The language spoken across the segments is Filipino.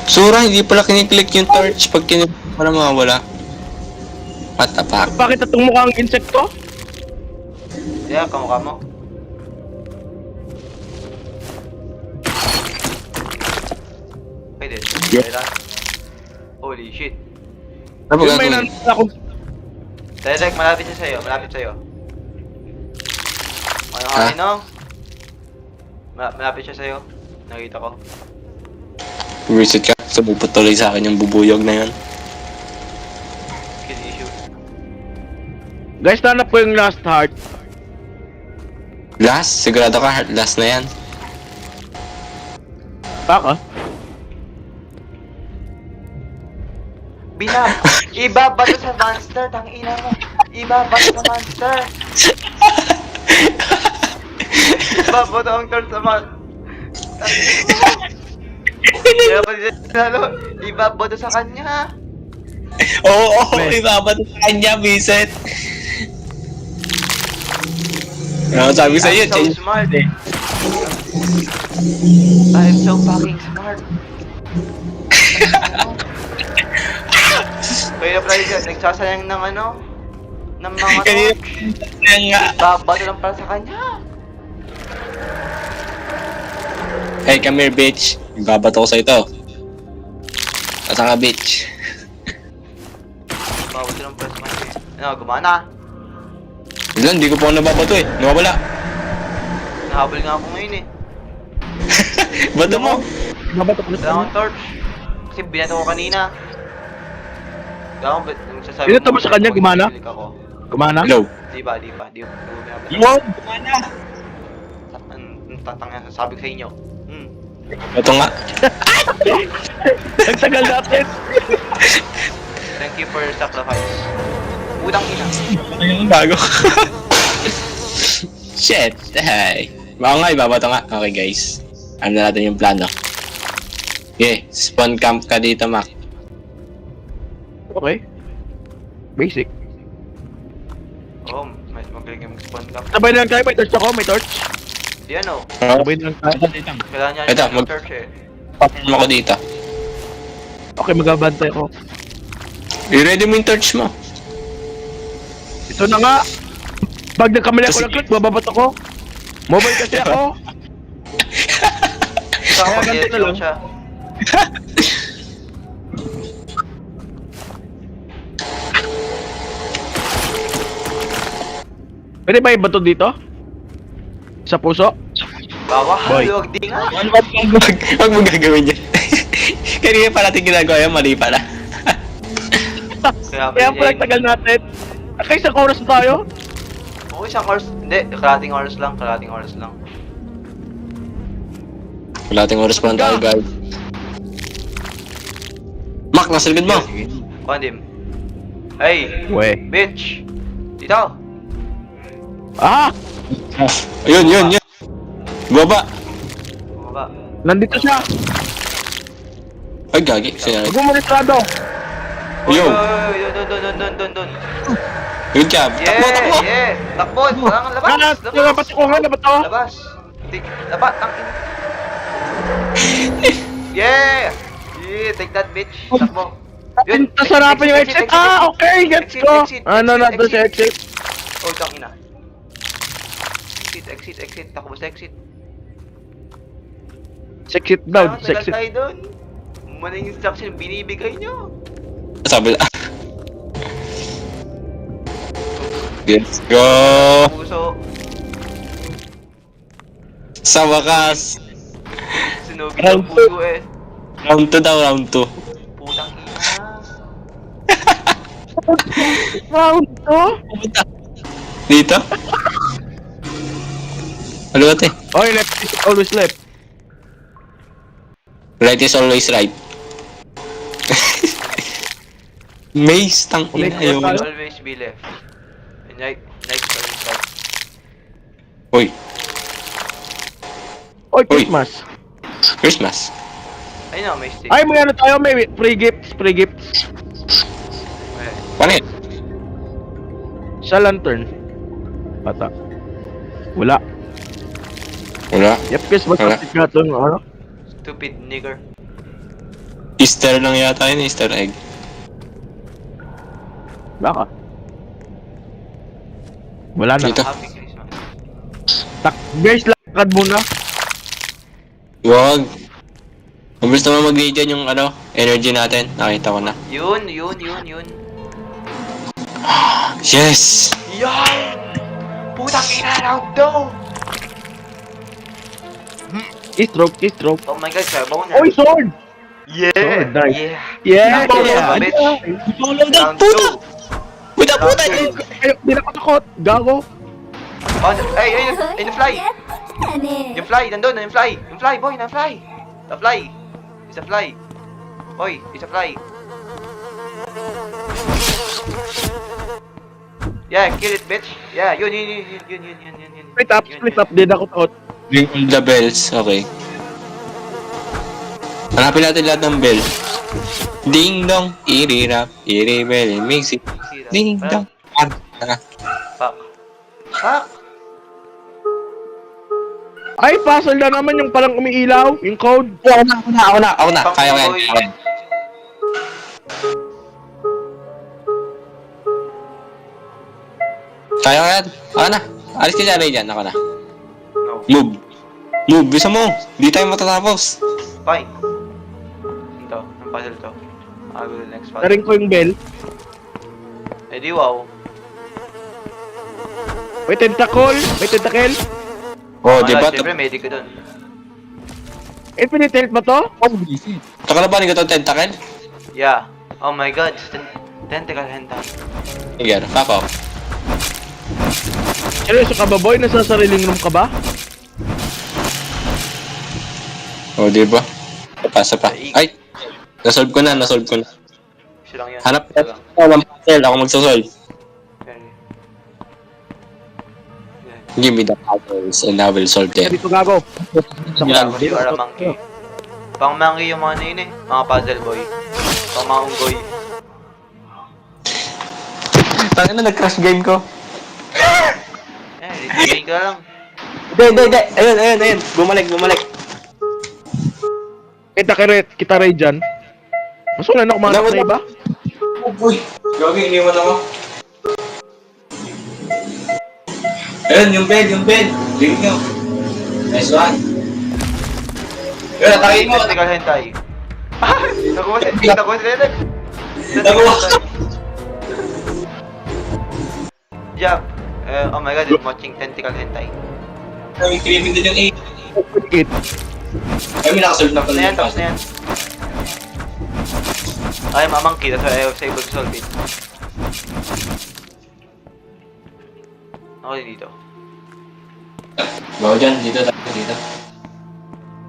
Sura, hindi pala kiniklik yung torch pag para mawala. What the fuck? Bakit itong mukhang insekto? Yeah, kamukha mo. Pwede. Yeah. Pwede. Holy shit. Ano ba Yung may gagawin? nandun akong... Direct, malapit siya sa'yo. Malapit sa'yo. Ano Ha? ka, no? Malapit siya sa'yo. Nakita ko. Reset ka. Sumupot tuloy sa akin yung bubuyog na yun. Skin issue. Guys, nanap ko yung last heart. Last? Sigurado ka, heart last na yan. Baka? Ibabato sa monster, tangina mo. Ibabato sa monster. Ibabato ang turn sa monster. Kaya pa din lalo, ibabato sa kanya. Oo, ibabato sa kanya, Vincent. Ano sabi sa'yo? I'm so smart. I'm so fucking smart. Kaya pala dyan, nagsasayang ng ano? Ng mga torch. Kaya nga. Babato lang pala sa kanya. Hey, come here, bitch. Ibabato ko sa ito. Asa ka, bitch? Babato lang pala sa kanya. Ano, gumana? Ilan, hindi ko pa ako nababato eh. Nawawala. Nahabol nga ako ngayon eh. Bato mo. Nabato ko Wala akong torch. Kasi binato ko kanina. Gawang ba't nagsasabi Binato mo sa kanya, gumana? Ako. Kumana? Hello. Di ba? Di ko binabato. Wow, gumana. Ang tatang yan, sabi ko sa inyo. Bato nga. Ang tagal natin. Thank you for your sacrifice. Udang ina. Bago. Shit. Hey. Baka nga, ibabato nga. Okay, guys. Ano na natin yung plano. Okay, spawn camp ka dito, Mac. Okay. Basic. Oh, mas magaling yung spawn camp. Sabay na lang tayo, may torch ako, may torch. Di ano, Sabay na lang tayo. kailangan niya Ito, yung torch eh. Paparm ako dito. Okay, magabantay ako. I-ready mo yung torch mo. Ito na nga. Pag nagkamali ako ng click, bababat ako. Mobile kasi ako. Ito ako, Kaya ganito na lang. siya. Pwede ba ibato dito? Sa puso? Bawal, Boy. huwag di nga. Huwag mo gagawin yan. Kanina pa natin ginagawa yan, mali pala. Kaya pala tagal natin. At kaya isang oras na tayo. Oo, isang oras. Hindi, kalating oras lang. Wala tayong oras pa lang tayo, guys. Mac, nasa likod mo. Kondim. Hey, We. bitch. Dito. Ah! Ayun. Baba. Bumaba. Nandito siya. Ay, gagi. Sinari. Huwag mo monitrado. Yo. Doon. Good job. Takbo. Yeah. Takbo. Parang labas. Labat ako nga, labat ako. Labas. Labat. Yeah. Take that, bitch. Takbo. Tapos harapan yung exit. Ah, okay, gets ko. Ano na doon sa exit? Oh, tangina. Exit. Takbo sa exit. Exit daw, Tagal exit. tayo doon. Muna yung instruction binibigay nyo. Sabi lang. Let's go. Puso. Sa wakas. Sinubi ng puso eh. Round 2 daw, round 2. Putang ina. Round to? Dito? Ano ba, te? Okay, left is always left. Right is always right. Maze, tang ina Ulit, yun. Always be left. And next always right. Uy, Oy, Christmas. Christmas. Ayun na, may stick. Ay, may ano tayo, may free gifts. Okay. Paano yun? Sa lantern. Bata. Wala. Wala. Yep, guys, Wala. magpasit nga ito, ano? Stupid nigger. Easter lang yata yun, Easter egg. Baka. Wala na. Dito. Happy Christmas. Guys, lakad muna. Wag. Mabilis naman mag-regen yung ano, energy natin. Nakita ko na. Yun. Yes! Yan! Putang ina, round 2! Keystroke. Oh my god, sabaw na. Oy, sword! Yeah! Sword, nice. Yeah! Yeah, Round yeah. two, bitch. Follow that, Round puta! 2! Puta, puta! Ay, di na ako takot. Gago. Oh, ay, yung fly! Yung fly, nandun, yung fly! Yung fly, boy, na fly! The fly! It's a fly! Boy, it's a fly! Yeah, kill it, bitch! Yeah, yun. Split up. Di na ako takot. Ring all the bells, okay. Hanapin natin lahat ng bell. Ding dong, irirap, iribel, mix it. Ding dong. Fuck. Fuck! Ay, puzzle na naman yung palang umiilaw. Yung code. Ako na. Kaya ko yan. Boy. Kaya ko yan. Ako na. Alis ka dyan, Ray, dyan. Ako na. No. Move, bisa mo. Di tayo matatapos. Fine. Ito, ang puzzle to. I'll go to the next puzzle. Naring ko yung bell. Eh di wow. May tentacle. Oh, di ba? Siyempre, medic ko dun. Infinite health ba to? Takalabanin ko itong tentacle? Yeah. Oh my god, tentacle hentai. Sige, fuck off. Seryoso ka ba, boy? Nasa sariling room ka ba? Oh, di ba? Pasa pa. Ay! Nasolve ko na. Isa lang yan. Hanap Isa ka lang. ng puzzle. Ako magsasolve. Okay. Give me the puzzles and I will solve them. Dito gago. Yan. Tapos you are a monkey. Pang monkey yung mga yun eh. Mga puzzle boy. Pang mga unggoy. Tangin na, nag-crash game ko. Replay ka lang. Hindi. Ayun. Bumalik. Kita Ray dyan. Mas wala na kumanap na iba. Uy, gagi, iniwan ako. Ayun, yung bed. Drink nyo. Nice one. Ayun, natakin mo. Tentacle hentai. Nakuha si Leonard. Nakuha. Jump. Oh my god, I'm watching tentacle hentai. Ay, creeping din yung A. It. Ay, may nakasolve na pala. Tapos na yan. I'm a monkey, that's why I was able to solve it. Ako dito. Bawa dyan, dito.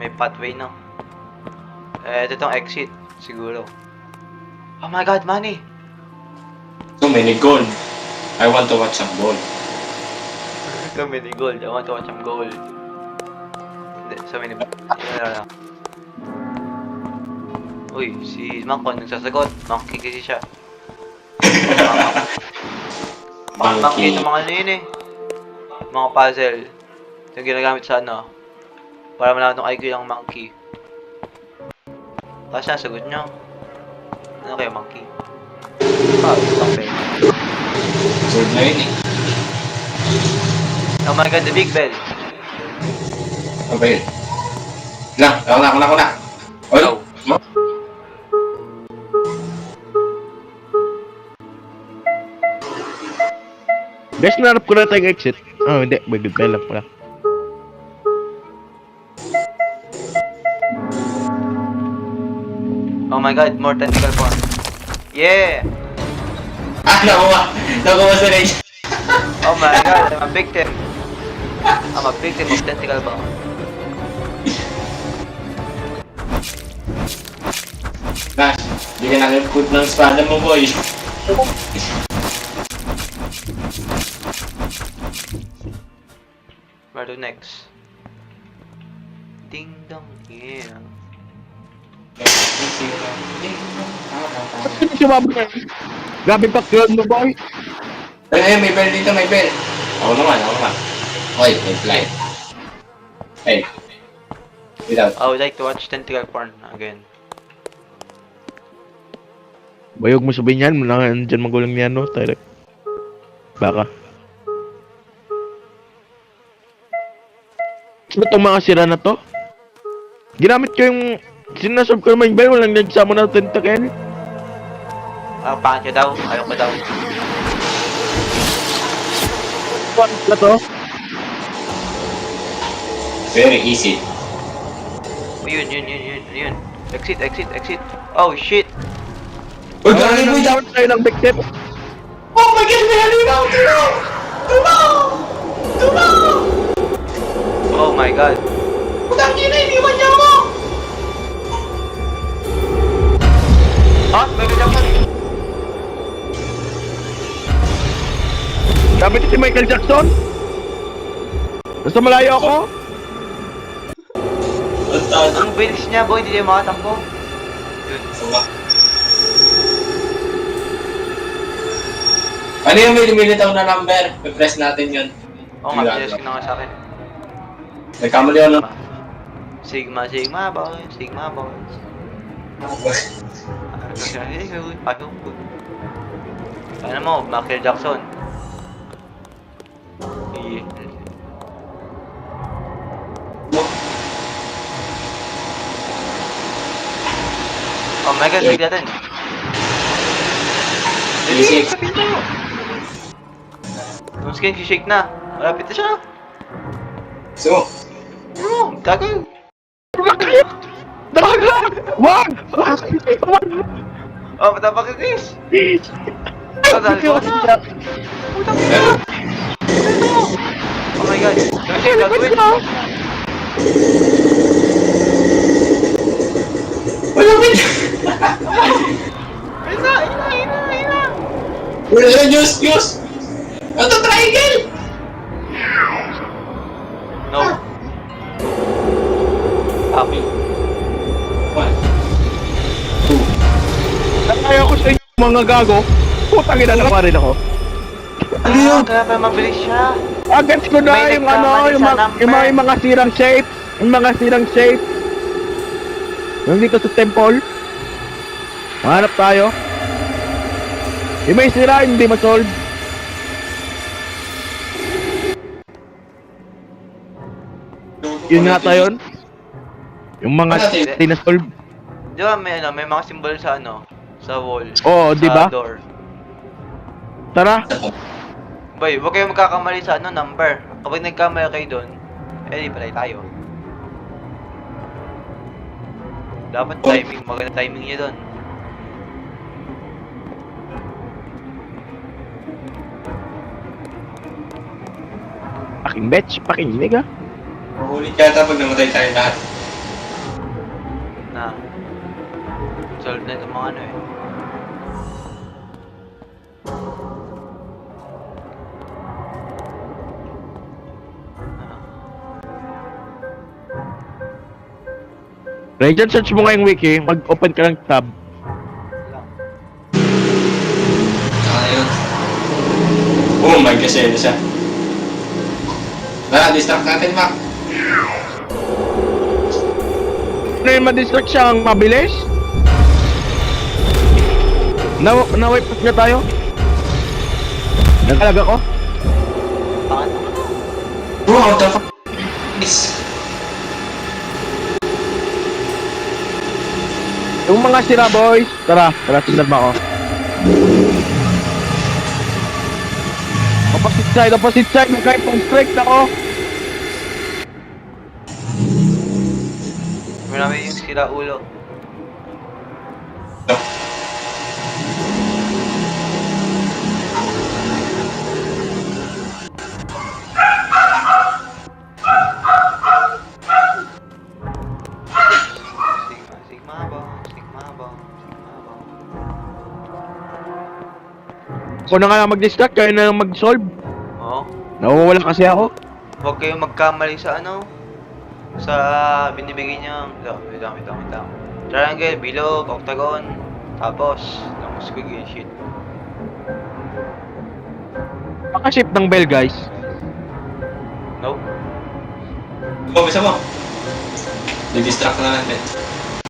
May pathway na. Ito tong exit, siguro. Oh my god, money! So many gold. I want to watch some gold. So many gold, I want to watch some gold. Hindi, so many... Uy, si Mangkon nagsasagot. Monkey kasi siya. Monkey ito mga ano yun eh. Mga puzzle. Ito yung ginagamit sa ano. Para malaman ng IQ ng monkey. Tapos na, sagot nyo. Ano kayo, monkey? Itong bell. Solve na yun eh. Oh my god, the big bell. Okay. Ako na. Oy. Go. Guys, nanarap ko na tayong exit. Oh, hindi. May good bell lang pala. Oh my god, more tentacle porn. Yeah! Nakuha sa Ray. Oh my god, I'm a victim. I'm a victim of tentacle porn. Nash, di ka nakiput ng espada mo, boy. Where to next? Ding dong, yeah. Sino sumabot na yun? Grabe background mo, boy. Ay, may bell dito, may bell. Ako naman. Oy, may fly. Hey. Without. I would like to watch tentacle porn again. Bayog mo sabihin yan, nandyan magulang niya, no? Tayo. Baka. Ano itong mga sira na to? Ginamit ko yung... Sinasabi ko naman yung bell, walang nagsama na tentacle. Ah, pangit ka daw. Ayaw ko daw. Ano na to? Very easy. Oh, yun. Exit. Oh, shit. Uy, Ay, galing mo nang tayo ng victim. Oh my God, may halimaw! Tumaw! Oh my god. Putang ina, iniwan niya ako! Ah, may Jackson. Sabi ito si Michael Jackson. Basta malayo ako. Ang bilis niya, boy. Hindi niya makatakbo. Yun. Ano yung may lumilitaw na number? I-press natin yun. Oo nga, pinas ko na nga sa akin. Nagkamali ako ng... Sigma, boy. Ano mo, Michael Jackson. Oh my god, big natin. Shake. Sa pinto. Yung skin, shake na. Malapit na siya. So, Gago. Daga! Wag! Oh, matapang ka, Chris. Oh, dahil ko na. Putang ina. Oh my god. Yung shake, gagawin. malapit! Ina. Wala na, Diyos! Ano to, triangle? No. Happy. 1, 2. Ayaw ko sa inyo mga gago. Putang ina na rin ako. Ano yun? Kaya pa mabilis siya. Agad ko na May yung ano, nagkamali yung, sa yung mga sirang shape. Yung mga sirang shape. Yung dito sa temple. Hanap tayo. Yung may sira, hindi ma-solve. Yun nga tayo. Yung mga tinasolve. Di ba may mga symbol sa sa wall. Oo, di ba? Sa door. Tara. Boy, huwag kayong magkakamali sa number. Kapag nagkamali kayo doon, di palay tayo. Dapat timing, maganda timing niya doon. Paking betch, pakinig ah. Mahulit ka ata pag namatay tayo lahat. Na. Solve na itong mga eh. Regen, search mo nga yung wiki, mag-open ka ng tab. Ayun. Oh my gosh, ayun siya. Tara, distract natin, Mac. Ano yung ma-distract siya ang mabilis? Na-wipe out na tayo? Nagkalaga ko? Pangat. Bro, what the fuck is... Yung mga sira boys, tara, tignan mo ako. Opposite side, kahit pang strike ako. Marami yung sira ulo. No. Sigma bomb. Ako na nga mag-distract, kaya na mag-solve. Oo. Nawawala kasi ako. Huwag kayong magkamali sa sa binibigay niyang wait lang. Triangle, bilog, octagon, tapos ng squiggly shit. Pakaship ng bell guys. Nope. Oh, bisa mo. Di-distract na natin.